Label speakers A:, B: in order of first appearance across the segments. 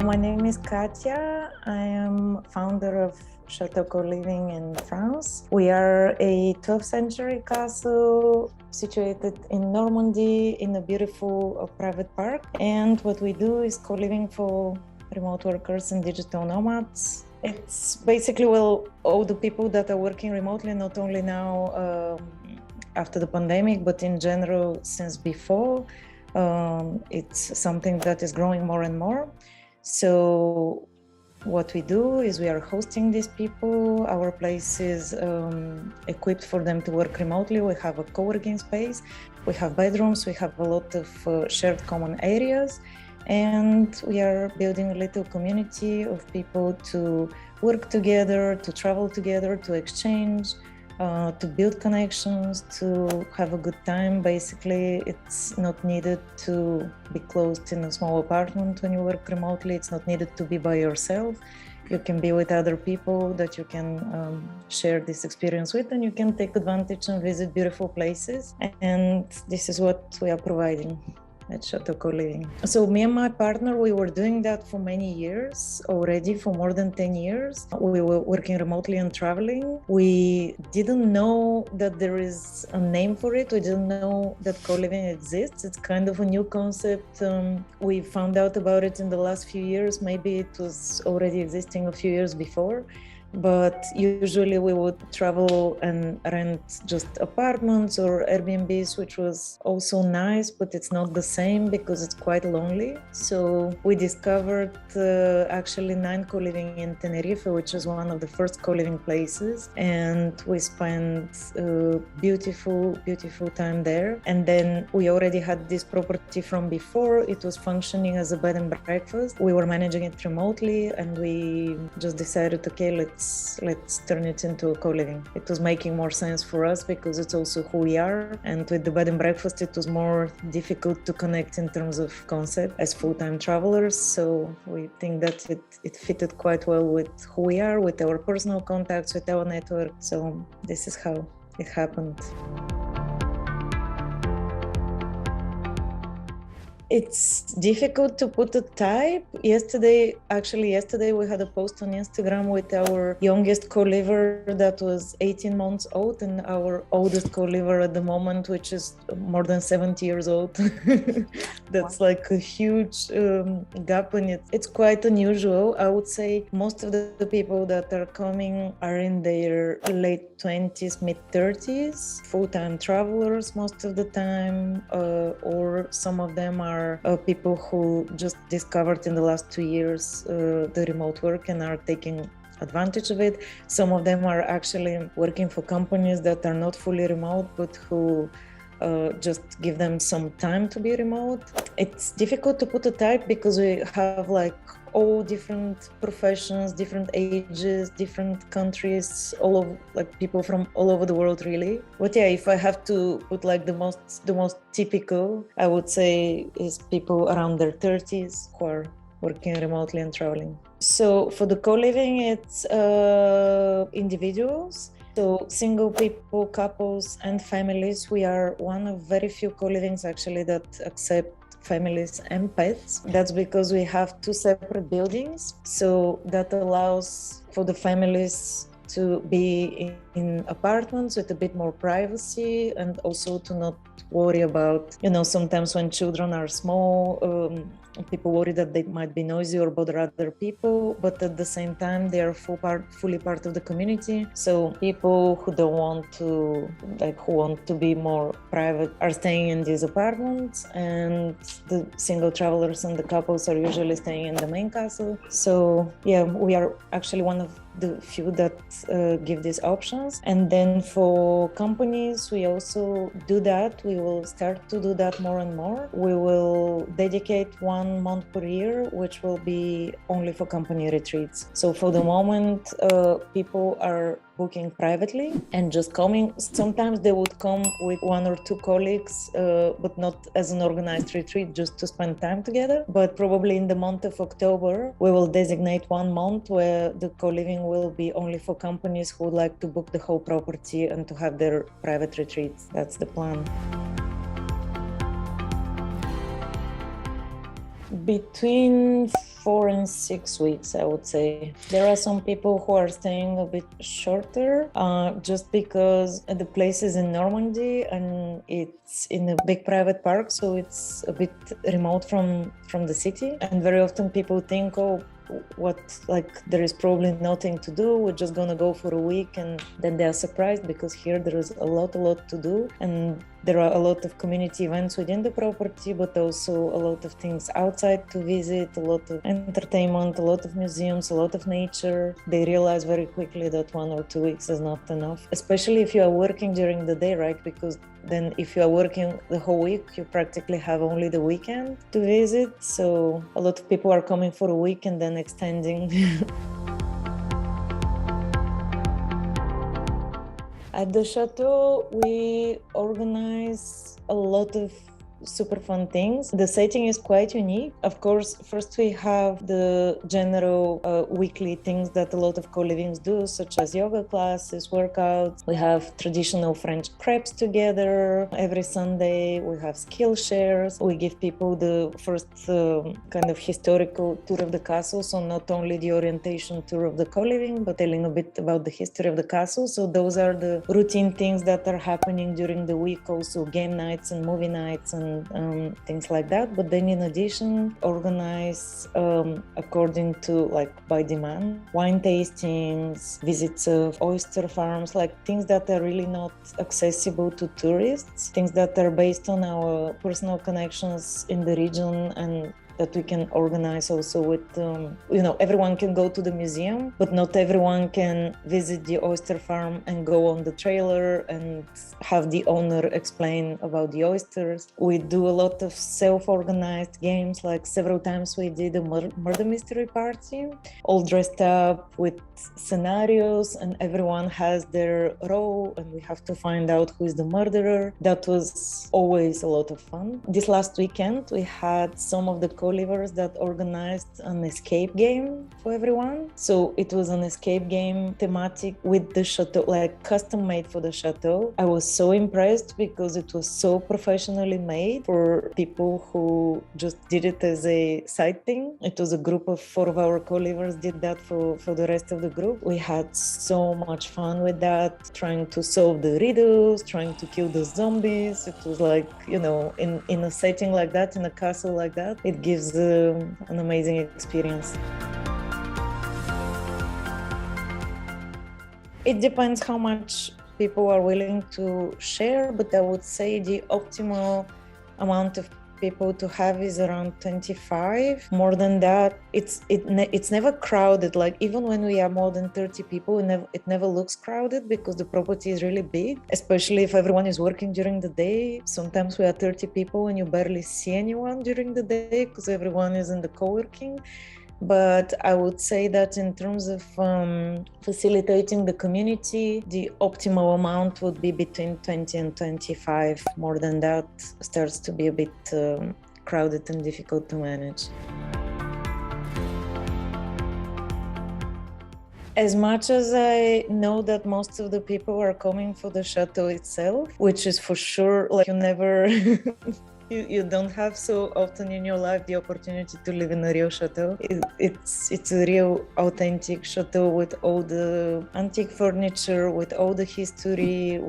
A: My name is Katia. I am founder of Chateau Coliving in France. We are a 12th century castle situated in Normandy in a beautiful private park. And what we do is co-living for remote workers and digital nomads. It's basically, all the people that are working remotely, not only now after the pandemic, but in general since before. It's something that is growing more and more. So what we do is we are hosting these people. Our place is equipped for them to work remotely. We have a co-working space, we have bedrooms, we have a lot of shared common areas, and we are building a little community of people to work together, to travel together, to exchange, to build connections, to have a good time. Basically, it's not needed to be closed in a small apartment when you work remotely. It's not needed to be by yourself. You can be with other people that you can share this experience with, and you can take advantage and visit beautiful places. And this is what we are providing at Chateau Coliving. So me and my partner, we were doing that for many years already, for more than 10 years. We were working remotely and traveling. We didn't know that there is a name for it. We didn't know that co-living exists. It's kind of a new concept. We found out about it in the last few years. Maybe it was already existing a few years before. But usually we would travel and rent just apartments or Airbnbs, which was also nice, but it's not the same because it's quite lonely. So we discovered actually 9 co-living in Tenerife, which is one of the first co-living places. And we spent a beautiful, beautiful time there. And then we already had this property from before. It was functioning as a bed and breakfast. We were managing it remotely, and we just decided, okay, let's turn it into a co-living. It was making more sense for us because it's also who we are. And with the bed and breakfast, it was more difficult to connect in terms of concept as full-time travelers. So we think that it fitted quite well with who we are, with our personal contacts, with our network. So this is how it happened. It's difficult to put a type. Yesterday we had a post on Instagram with our youngest co-liver that was 18 months old and our oldest co-liver at the moment, which is more than 70 years old. That's like a huge gap, and it's quite unusual. I would say most of the people that are coming are in their late 20s, mid 30s, full-time travelers most of the time, or some of them are people who just discovered in the last 2 years the remote work and are taking advantage of it. Some of them are actually working for companies that are not fully remote, but who just give them some time to be remote. It's difficult to put a type because we have like all different professions, different ages, different countries, all of like people from all over the world, really. But yeah, if I have to put like the most typical, I would say is people around their 30s who are working remotely and traveling. So for the co-living, it's individuals. So single people, couples, and families. We are one of very few co-livings actually that accept families and pets. That's because we have 2 separate buildings. So that allows for the families to be in apartments with a bit more privacy, and also to not worry about, sometimes when children are small, people worry that they might be noisy or bother other people, but at the same time they are fully part of the community. So people who don't want to, who want to be more private are staying in these apartments, and the single travelers and the couples are usually staying in the main castle. So yeah, we are actually one of the few that give these options. And then for companies, we also do that. We will start to do that more and more. We will dedicate 1 month per year, which will be only for company retreats. So for the moment, people are booking privately and just coming. Sometimes they would come with 1 or 2 colleagues, but not as an organized retreat, just to spend time together. But probably in the month of October, we will designate 1 month where the co-living will be only for companies who would like to book the whole property and to have their private retreats. That's the plan. Between 4 and 6 weeks, I would say. There are some people who are staying a bit shorter, just because the place is in Normandy and it's in a big private park, so it's a bit remote from the city. And very often people think, oh, what, like, there is probably nothing to do, we're just gonna go for a week, and then they are surprised because here there is a lot to do, and there are a lot of community events within the property, but also a lot of things outside to visit, a lot of entertainment, a lot of museums, a lot of nature. They realize very quickly that 1 or 2 weeks is not enough, especially if you are working during the day, right? Because then if you are working the whole week, you practically have only the weekend to visit. So a lot of people are coming for a week and then extending. At the chateau, we organize a lot of super fun things. The setting is quite unique. Of course, first we have the general weekly things that a lot of co-livings do, such as yoga classes, workouts. We have traditional French crepes together every Sunday. We have skill shares. We give people the first kind of historical tour of the castle. So not only the orientation tour of the co-living, but telling a bit about the history of the castle. So those are the routine things that are happening during the week, also game nights and movie nights and things like that. But then in addition, organize according to, like, by demand, wine tastings, visits of oyster farms, like things that are really not accessible to tourists, things that are based on our personal connections in the region, and that we can organize also with, everyone can go to the museum, but not everyone can visit the oyster farm and go on the trailer and have the owner explain about the oysters. We do a lot of self-organized games, like several times we did a murder mystery party, all dressed up with scenarios, and everyone has their role and we have to find out who is the murderer. That was always a lot of fun. This last weekend, we had some of the co-livers that organized an escape game for everyone. So it was an escape game thematic with the chateau, like custom made for the chateau. I was so impressed because it was so professionally made for people who just did it as a side thing. It was a group of 4 of our co-livers did that for the rest of the group. We had so much fun with that, trying to solve the riddles, trying to kill the zombies. It was like, in a setting like that, in a castle like that, it gives an amazing experience. It depends how much people are willing to share, but I would say the optimal amount of people to have is around 25. More than that, it's never crowded. Like, even when we are more than 30 people, it never looks crowded because the property is really big, especially if everyone is working during the day. Sometimes we are 30 people and you barely see anyone during the day because everyone is in the co-working. But I would say that in terms of facilitating the community, the optimal amount would be between 20 and 25. More than that starts to be a bit crowded and difficult to manage. As much as I know that most of the people are coming for the chateau itself, which is for sure, like, you never... You don't have so often in your life the opportunity to live in a real chateau. It's a real authentic chateau with all the antique furniture, with all the history.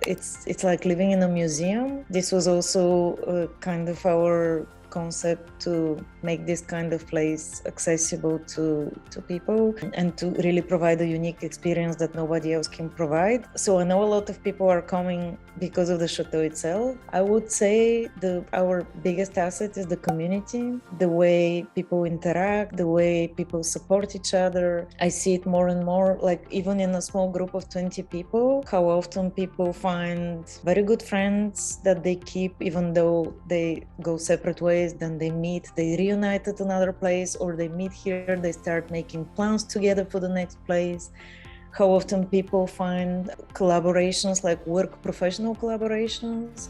A: It's like living in a museum. This was also kind of our concept to make this kind of place accessible to people and to really provide a unique experience that nobody else can provide. So I know a lot of people are coming because of the chateau itself. I would say our biggest asset is the community, the way people interact, the way people support each other. I see it more and more, like even in a small group of 20 people, how often people find very good friends that they keep even though they go separate ways. Then they meet, they reunite at another place, or they meet here, they start making plans together for the next place. How often people find collaborations, like work professional collaborations.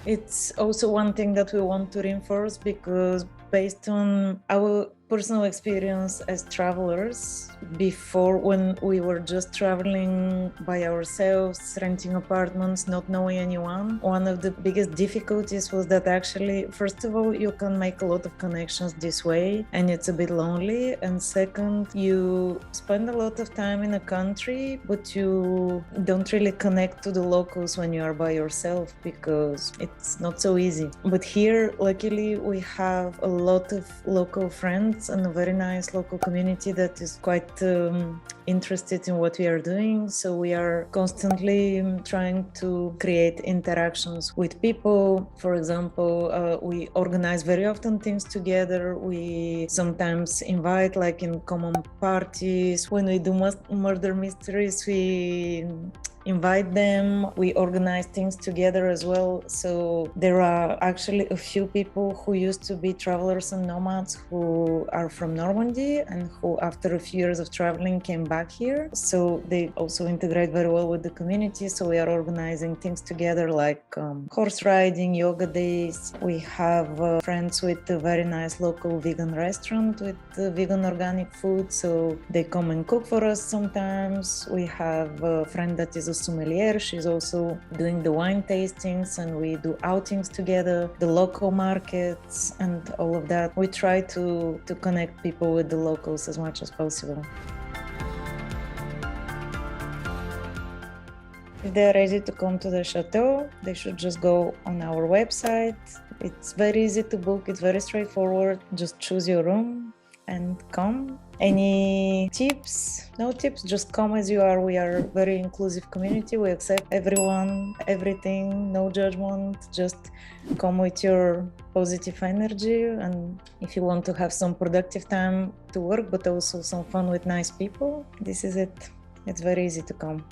A: It's also one thing that we want to reinforce, because based on our personal experience as travelers. Before, when we were just traveling by ourselves, renting apartments, not knowing anyone, one of the biggest difficulties was that actually, first of all, you can make a lot of connections this way and it's a bit lonely. And second, you spend a lot of time in a country, but you don't really connect to the locals when you are by yourself because it's not so easy. But here, luckily, we have a lot of local friends and a very nice local community that is quite interested in what we are doing. So we are constantly trying to create interactions with people. For example, we organize very often things together. We sometimes invite, like in common parties. When we do murder mysteries, we invite them. We organize things together as well. So there are actually a few people who used to be travelers and nomads who are from Normandy and who after a few years of traveling came back here. So they also integrate very well with the community. So we are organizing things together like horse riding, yoga days. We have friends with a very nice local vegan restaurant with vegan organic food. So they come and cook for us sometimes. We have a friend that is a sommelier. She's also doing the wine tastings and we do outings together, the local markets and all of that. We try to connect people with the locals as much as possible. If they're ready to come to the chateau, they should just go on our website. It's very easy to book, it's very straightforward. Just choose your room and come. Any tips? No tips, just come as you are. We are a very inclusive community. We accept everyone, everything, no judgment. Just come with your positive energy. And if you want to have some productive time to work, but also some fun with nice people, this is it. It's very easy to come.